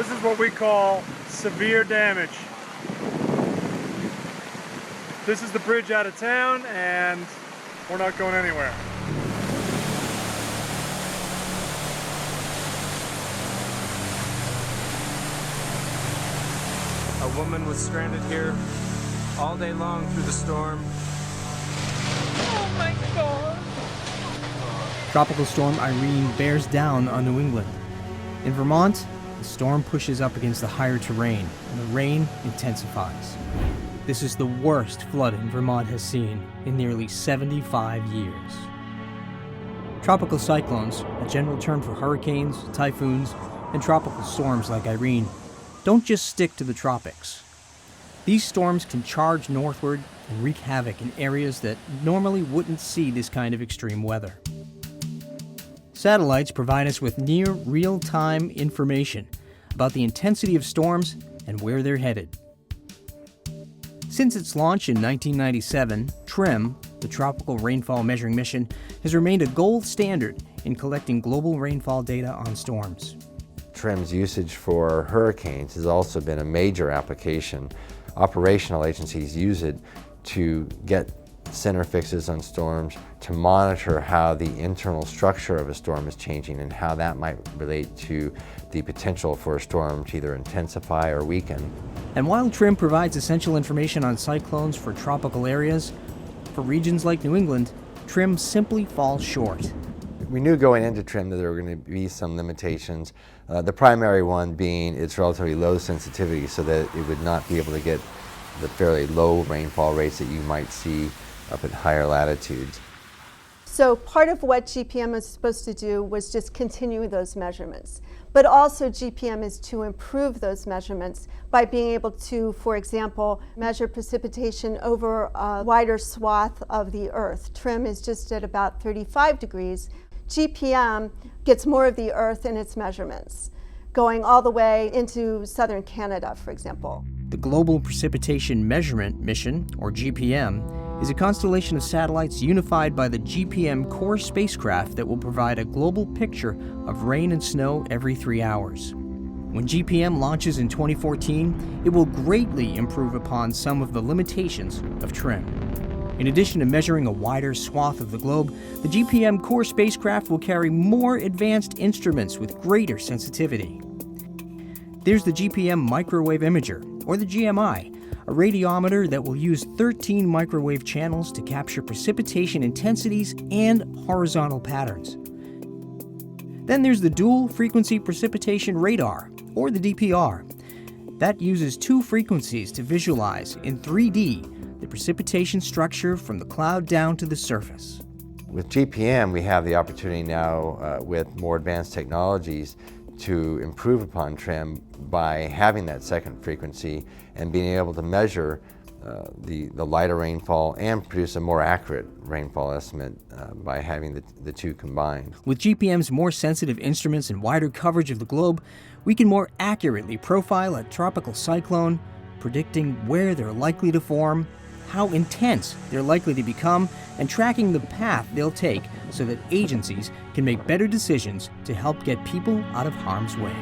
This is what we call severe damage. This is the bridge out of town, and we're not going anywhere. A woman was stranded here all day long through the storm. Oh my God! Tropical storm Irene bears down on New England. In Vermont, the storm pushes up against the higher terrain, and the rain intensifies. This is the worst flooding Vermont has seen in nearly 75 years. Tropical cyclones, a general term for hurricanes, typhoons, and tropical storms like Irene, don't just stick to the tropics. These storms can charge northward and wreak havoc in areas that normally wouldn't see this kind of extreme weather. Satellites provide us with near real-time information about the intensity of storms and where they're headed. Since its launch in 1997, TRMM, the Tropical Rainfall Measuring Mission, has remained a gold standard in collecting global rainfall data on storms. TRMM's usage for hurricanes has also been a major application. Operational agencies use it to get center fixes on storms, to monitor how the internal structure of a storm is changing and how that might relate to the potential for a storm to either intensify or weaken. And while TRMM provides essential information on cyclones for tropical areas, for regions like New England, TRMM simply falls short. We knew going into TRMM that there were going to be some limitations, the primary one being its relatively low sensitivity so that it would not be able to get the fairly low rainfall rates that you might see up at higher latitudes. So part of what GPM was supposed to do was just continue those measurements. But also GPM is to improve those measurements by being able to, for example, measure precipitation over a wider swath of the Earth. TRMM is just at about 35 degrees. GPM gets more of the Earth in its measurements, going all the way into southern Canada, for example. The Global Precipitation Measurement Mission, or GPM, is a constellation of satellites unified by the GPM Core spacecraft that will provide a global picture of rain and snow every 3 hours. When GPM launches in 2014, it will greatly improve upon some of the limitations of TRMM. In addition to measuring a wider swath of the globe, the GPM Core spacecraft will carry more advanced instruments with greater sensitivity. There's the GPM Microwave Imager, or the GMI, a radiometer that will use 13 microwave channels to capture precipitation intensities and horizontal patterns. Then there's the Dual Frequency Precipitation Radar, or the DPR. That uses 2 frequencies to visualize in 3D the precipitation structure from the cloud down to the surface. With GPM, we have the opportunity now with more advanced technologies to improve upon TRMM by having that second frequency and being able to measure the lighter rainfall and produce a more accurate rainfall estimate by having the two combined. With GPM's more sensitive instruments and wider coverage of the globe, we can more accurately profile a tropical cyclone, predicting where they're likely to form, how intense they're likely to become, and tracking the path they'll take so that agencies can make better decisions to help get people out of harm's way.